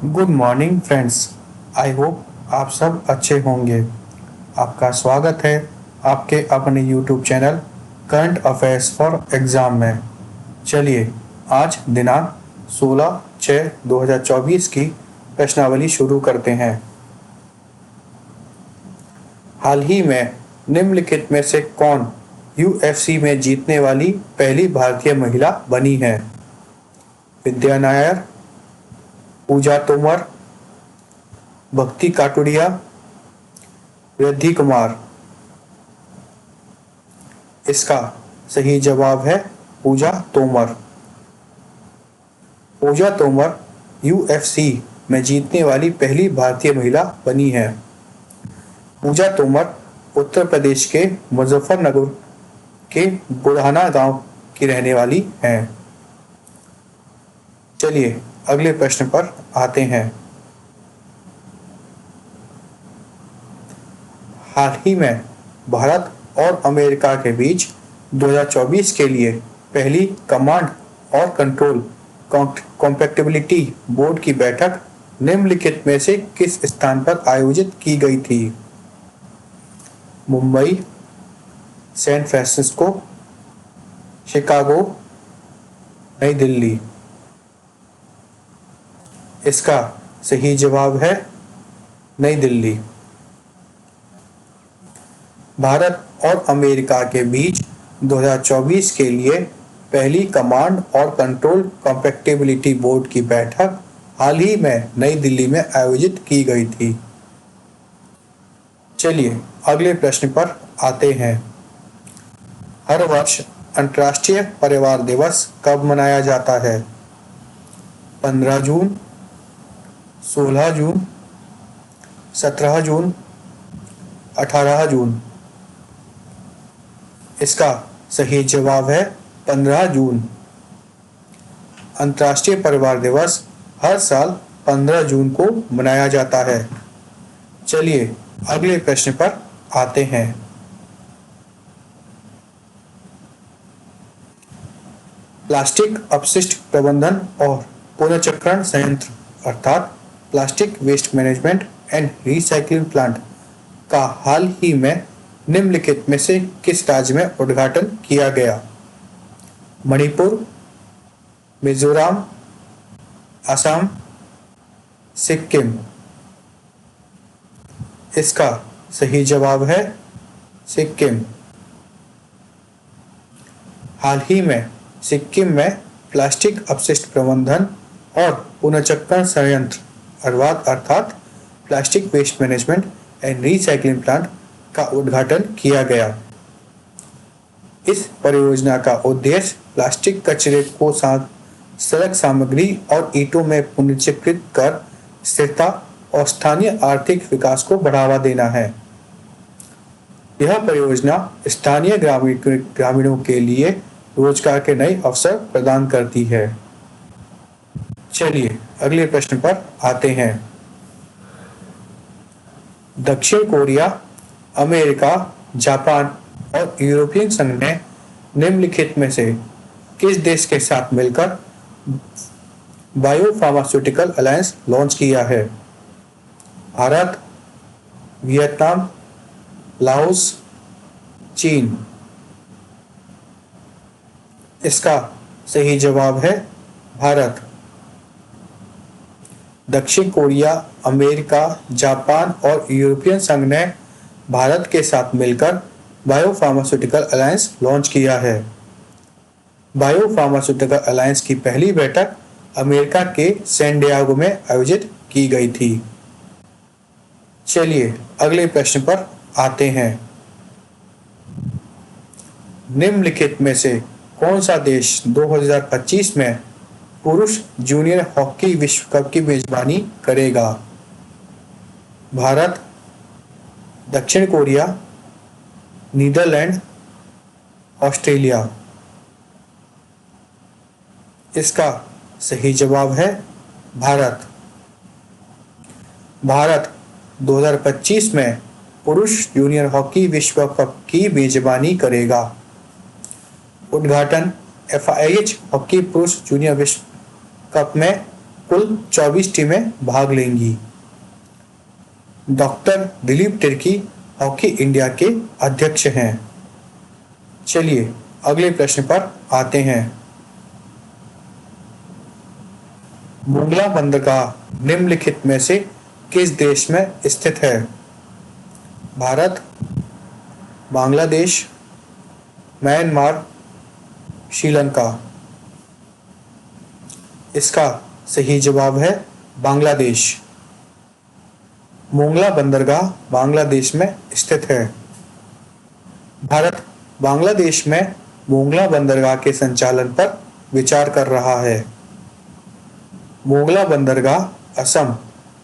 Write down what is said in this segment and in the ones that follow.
Good morning friends. I hope आप सब अच्छे होंगे। आपका स्वागत है आपके अपने YouTube channel current affairs for exam में। चलिए आज दिनांक 16/6/2024 की प्रश्नावली शुरू करते हैं। हाल ही में निम्नलिखित में से कौन यूएफसी में जीतने वाली पहली भारतीय महिला बनी है? विद्या नायर, पूजा तोमर, भक्ति काटुरिया, रिद्धि कुमार। इसका सही जवाब है पूजा तोमर। पूजा तोमर यूएफसी में जीतने वाली पहली भारतीय महिला बनी है। पूजा तोमर उत्तर प्रदेश के मुजफ्फरनगर के बुढ़ाना गांव की रहने वाली हैं। चलिए अगले प्रश्न पर आते हैं। हाल ही में भारत और अमेरिका के बीच 2024 के लिए पहली कमांड और कंट्रोल कॉम्पैटिबिलिटी बोर्ड की बैठक निम्नलिखित में से किस स्थान पर आयोजित की गई थी? मुंबई, सैन फ्रांसिस्को, शिकागो, नई दिल्ली। इसका सही जवाब है नई दिल्ली। भारत और अमेरिका के बीच 2024 के लिए पहली कमांड और कंट्रोल कॉम्पैटिबिलिटी बोर्ड की बैठक हाल ही में नई दिल्ली में आयोजित की गई थी। चलिए अगले प्रश्न पर आते हैं। हर वर्ष अंतर्राष्ट्रीय परिवार दिवस कब मनाया जाता है? 15 जून, 16 जून, 17 जून, 18 जून। इसका सही जवाब है 15 जून। अंतर्राष्ट्रीय परिवार दिवस हर साल 15 जून को मनाया जाता है। चलिए अगले प्रश्न पर आते हैं। प्लास्टिक अपशिष्ट प्रबंधन और पुनर्चक्रण संयंत्र अर्थात plastic waste management and recycling plant का हाल ही में निम्नलिखित में से किस राज्य में उद्घाटन किया गया? मणिपुर, मिजोरम, असम, सिक्किम। इसका सही जवाब है सिक्किम। हाल ही में सिक्किम में प्लास्टिक अपशिष्ट प्रबंधन और पुनर्चक्रण संयंत्र अर्थात plastic waste management and recycling plant का उद्घाटन किया गया। इस परियोजना का उद्देश्य प्लास्टिक कचरे को सड़क सामग्री और ईंटों में पुनर्चक्रित कर स्थिरता और स्थानीय आर्थिक विकास को बढ़ावा देना है। यह परियोजना स्थानीय ग्रामीणों के लिए रोजगार के नए अवसर प्रदान करती है। चलिए अगले प्रश्न पर आते हैं। दक्षिण कोरिया, अमेरिका, जापान और यूरोपियन संघ ने निम्नलिखित में से किस देश के साथ मिलकर बायोफार्मास्यूटिकल अलायंस लॉन्च किया है? भारत, वियतनाम, लाओस, चीन। इसका सही जवाब है भारत। दक्षिण कोरिया, अमेरिका, जापान और यूरोपियन संघ ने भारत के साथ मिलकर बायोफार्मास्यूटिकल अलायंस लॉन्च किया है। बायोफार्मास्यूटिकल अलायंस की पहली बैठक अमेरिका के सैन डिएगो में आयोजित की गई थी। चलिए अगले प्रश्न पर आते हैं। निम्नलिखित में से कौन सा देश 2025 में पुरुष जूनियर हॉकी विश्व कप की मेजबानी करेगा? भारत, दक्षिण कोरिया, नीदरलैंड, ऑस्ट्रेलिया। इसका सही जवाब है भारत। भारत 2025 में पुरुष जूनियर हॉकी विश्व कप की मेजबानी करेगा। उद्घाटन FIH हॉकी पुरुष जूनियर विश्व कप में कुल 24 टीमें भाग लेंगी। Doctor Dilip Tirkey hockey India के अध्यक्ष हैं। चलिए अगले प्रश्न पर आते हैं। मोंगला बंदरगाह निम्नलिखित में से किस देश में स्थित है? भारत, बांग्लादेश, म्यांमार, श्रीलंका। इसका सही जवाब है बांग्लादेश। मोंगला बंदरगाह बांग्लादेश में स्थित है। भारत बांग्लादेश में मोंगला बंदरगाह के संचालन पर विचार कर रहा है। मोंगला बंदरगाह असम,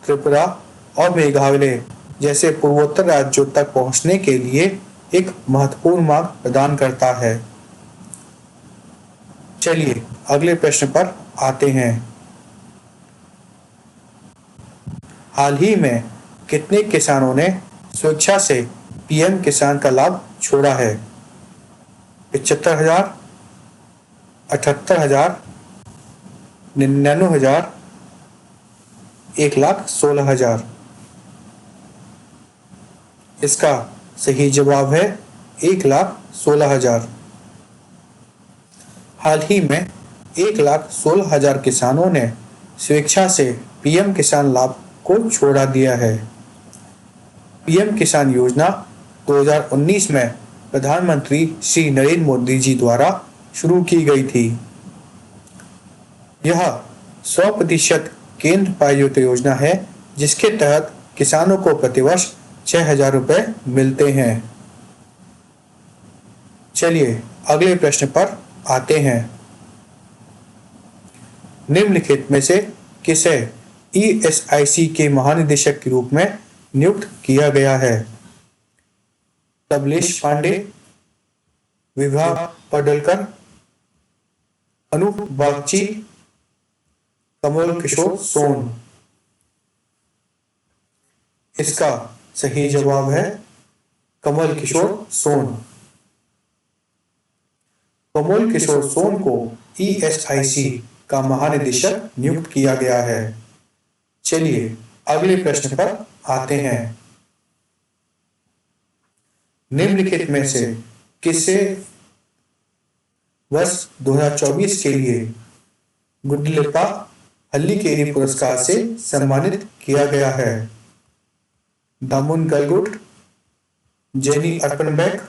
त्रिपुरा और मेघालय जैसे पूर्वोत्तर राज्यों तक पहुंचने के लिए एक महत्वपूर्ण मार्ग प्रदान करता है। चलिए अगले प्रश्न पर आते हैं। हाल ही में कितने किसानों ने स्वेच्छा से पीएम किसान का लाभ छोड़ा है? 75,000, 78,000, 99,000, 1,16,000। इसका सही जवाब है 1,16,000। हाल ही में 1,16,000 किसानों ने स्वेच्छा से पीएम किसान लाभ को छोड़ा दिया है। पीएम किसान योजना 2019 में प्रधानमंत्री श्री नरेंद्र मोदी जी द्वारा शुरू की गई थी। यह 100% केंद्र प्रायोजित योजना है जिसके तहत किसानों को प्रतिवर्ष 6,000 रुपए मिलते हैं। चलिए अगले प्रश्न पर आते हैं। निम्नलिखित में से किसे ईएसआईसी के महानिदेशक के रूप में नियुक्त किया गया है? कमलेश पांडे, विभा पडलकर, अनूप बागची, कमल किशोर सोन। इसका सही जवाब है कमल किशोर सोन। कमल किशोर सोन को ईएसआईसी का महानिदेशक नियुक्त किया गया है। चलिए अगले प्रश्न पर आते हैं। निम्नलिखित में से किसे वर्ष 2024 के लिए गुंडलेपा हल्लीकेरी पुरस्कार से सम्मानित किया गया है? Damon Galgut, Jenny Erpenbeck,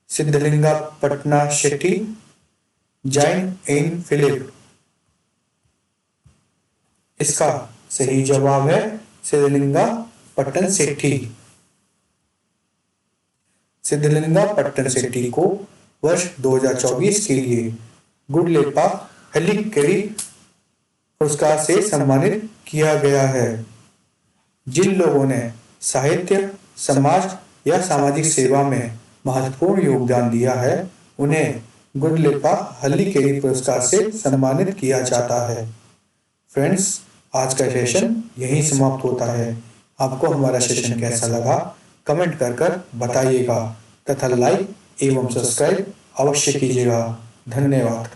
Siddhalinga Pattanashetti, Jayne Anne Phillips. इसका सही जवाब है सिद्धलिंगा पट्टन शेट्टी। सिद्धलिंगा पट्टन शेट्टी को वर्ष 2024 के लिए गुंडलेपा हल्लीकेरी पुरस्कार से सम्मानित किया गया है। जिन लोगों ने साहित्य, समाज या सामाजिक सेवा में महत्वपूर्ण योगदान दिया है उन्हें गुंडलेपा हल्लीकेरी पुरस्कार से सम्मानित किया जाता है। फ्रेंड्स, आज का सेशन यहीं समाप्त होता है। आपको हमारा सेशन कैसा लगा कमेंट कर बताइएगा तथा लाइक एवं सब्सक्राइब अवश्य कीजिएगा। धन्यवाद।